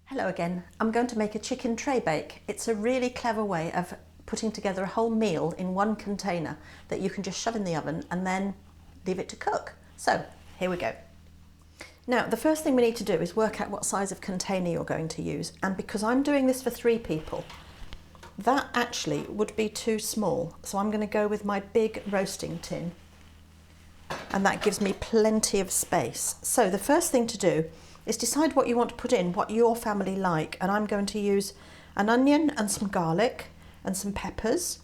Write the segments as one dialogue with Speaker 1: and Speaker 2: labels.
Speaker 1: Hello again. I'm going to make a chicken tray bake. It's a really clever way of putting together a whole meal in one container that you can just shove in the oven and then leave it to cook. So here we go. Now the first thing we need to do is work out what size of container you're going to use, and because I'm doing this for 3 people, that actually would be too small, so I'm going to go with my big roasting tin, and that gives me plenty of space. So the first thing to do is decide what you want to put in, what your family like, and I'm going to use an onion and some garlic and some peppers.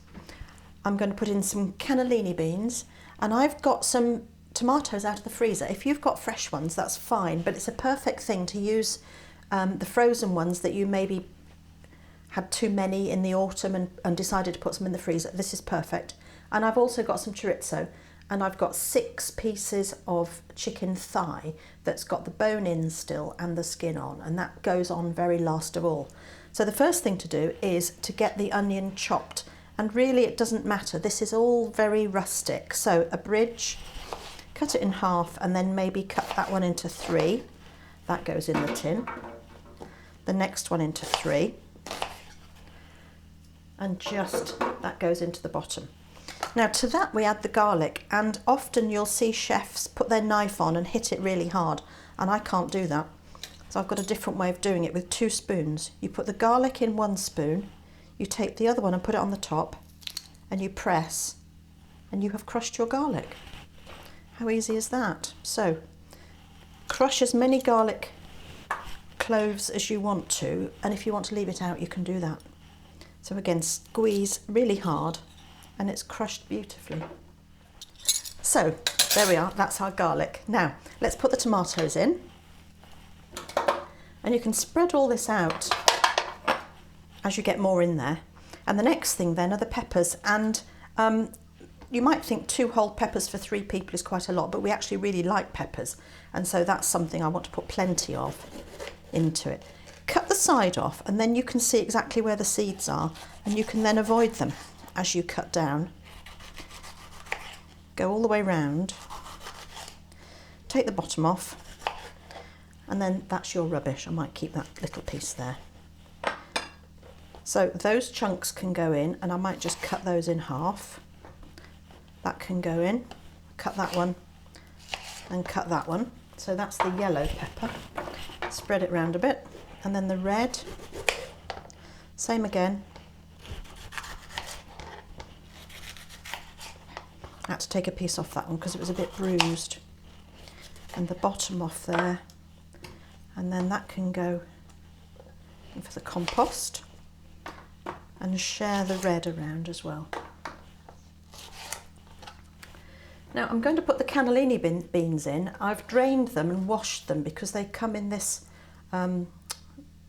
Speaker 1: I'm going to put in some cannellini beans, and I've got some tomatoes out of the freezer. If you've got fresh ones, that's fine, but it's a perfect thing to use the frozen ones that you maybe had too many in the autumn and decided to put some in the freezer. This is perfect. And I've also got some chorizo, and I've got 6 pieces of chicken thigh that's got the bone in still and the skin on, and that goes on very last of all. So the first thing to do is to get the onion chopped, and really it doesn't matter, this is all very rustic. So a bridge, cut it in half, and then maybe cut that one into 3. That goes in the tin. The next one into 3. And just that goes into the bottom. Now to that we add the garlic, and often you'll see chefs put their knife on and hit it really hard, and I can't do that. So I've got a different way of doing it with 2 spoons. You put the garlic in 1 spoon, you take the other one and put it on the top, and you press, and you have crushed your garlic. How easy is that? So crush as many garlic cloves as you want to, and if you want to leave it out you can do that. So again, squeeze really hard, and it's crushed beautifully. So there we are, that's our garlic. Now let's put the tomatoes in, and you can spread all this out as you get more in there. And the next thing then are the peppers, and you might think 2 whole peppers for 3 people is quite a lot, but we actually really like peppers, and so that's something I want to put plenty of into it. Cut the side off, and then you can see exactly where the seeds are, and you can then avoid them as you cut down. Go all the way round, take the bottom off, and then that's your rubbish. I might keep that little piece there. So those chunks can go in, and I might just cut those in half. That can go in, cut that one, and cut that one. So that's the yellow pepper. Spread it round a bit, and then the red, same again. I had to take a piece off that one because it was a bit bruised, and the bottom off there, and then that can go in for the compost, and share the red around as well. Now I'm going to put the cannellini beans in. I've drained them and washed them because they come in this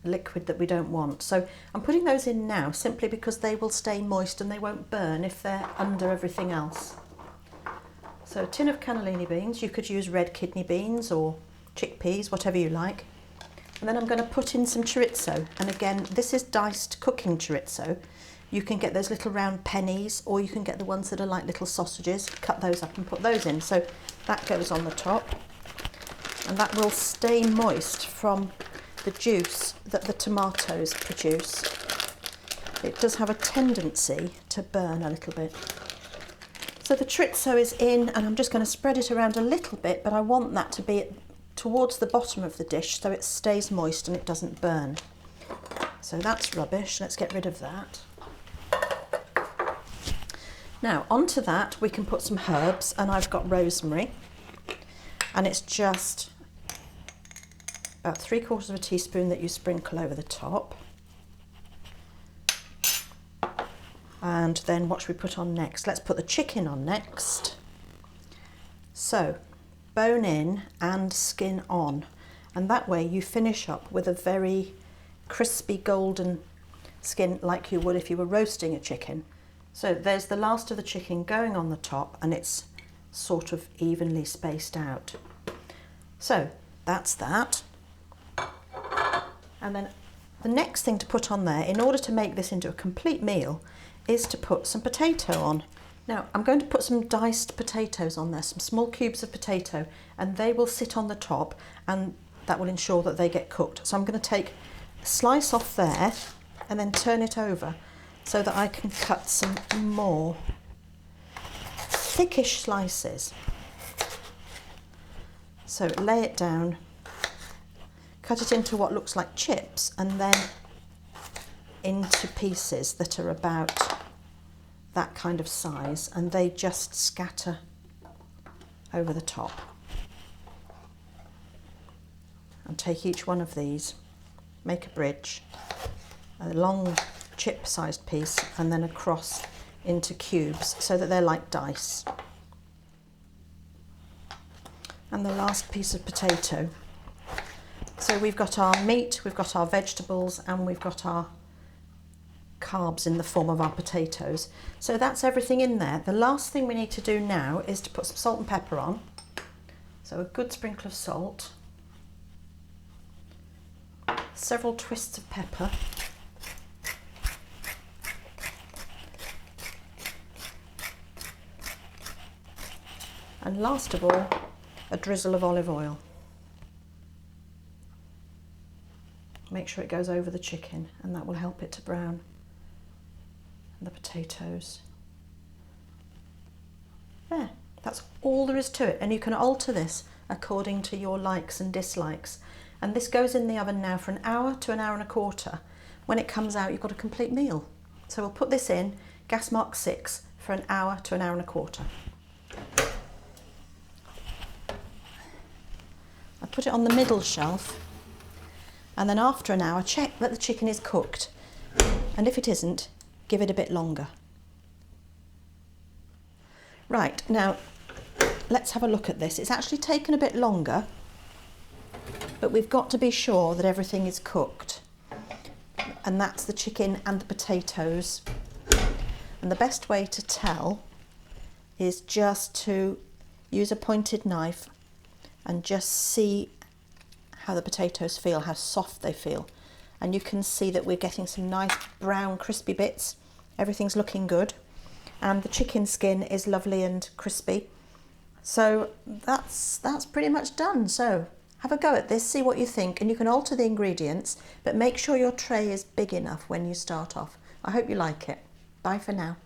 Speaker 1: liquid that we don't want. So I'm putting those in now simply because they will stay moist and they won't burn if they're under everything else. So a tin of cannellini beans, you could use red kidney beans or chickpeas, whatever you like. And then I'm going to put in some chorizo, and again this is diced cooking chorizo. You can get those little round pennies, or you can get the ones that are like little sausages, cut those up and put those in. So that goes on the top, and that will stay moist from the juice that the tomatoes produce. It does have a tendency to burn a little bit. So the chorizo is in, and I'm just going to spread it around a little bit, but I want that to be towards the bottom of the dish so it stays moist and it doesn't burn. So that's rubbish, let's get rid of that. Now onto that we can put some herbs, and I've got rosemary, and it's just about 3/4 teaspoon that you sprinkle over the top. And then what should we put on next? Let's put the chicken on next. So bone in and skin on, and that way you finish up with a very crispy golden skin like you would if you were roasting a chicken. So there's the last of the chicken going on the top, and it's sort of evenly spaced out. So that's that. And then the next thing to put on there, in order to make this into a complete meal, is to put some potato on. Now I'm going to put some diced potatoes on there, some small cubes of potato, and they will sit on the top, and that will ensure that they get cooked. So I'm going to take slice off there and then turn it over so that I can cut some more thickish slices. So lay it down, cut it into what looks like chips, and then into pieces that are about that kind of size, and they just scatter over the top. And take each one of these, make a bridge, a long chip-sized piece, and then across into cubes so that they're like dice. And the last piece of potato. So we've got our meat, we've got our vegetables, and we've got our carbs in the form of our potatoes. So that's everything in there. The last thing we need to do now is to put some salt and pepper on. So a good sprinkle of salt, several twists of pepper, and last of all, a drizzle of olive oil. Make sure it goes over the chicken, and that will help it to brown. And the potatoes. There, that's all there is to it, and you can alter this according to your likes and dislikes. And this goes in the oven now for an hour to an hour and a quarter. When it comes out, you've got a complete meal. So we'll put this in, gas mark 6, for an hour to an hour and a quarter. I put it on the middle shelf, and then after an hour, check that the chicken is cooked. And if it isn't, give it a bit longer. Right, now let's have a look at this. It's actually taken a bit longer, but we've got to be sure that everything is cooked. And that's the chicken and the potatoes. And the best way to tell is just to use a pointed knife and just see how the potatoes feel, how soft they feel. And you can see that we're getting some nice brown crispy bits. Everything's looking good. And the chicken skin is lovely and crispy. So that's pretty much done. So have a go at this, see what you think, and you can alter the ingredients, but make sure your tray is big enough when you start off. I hope you like it. Bye for now.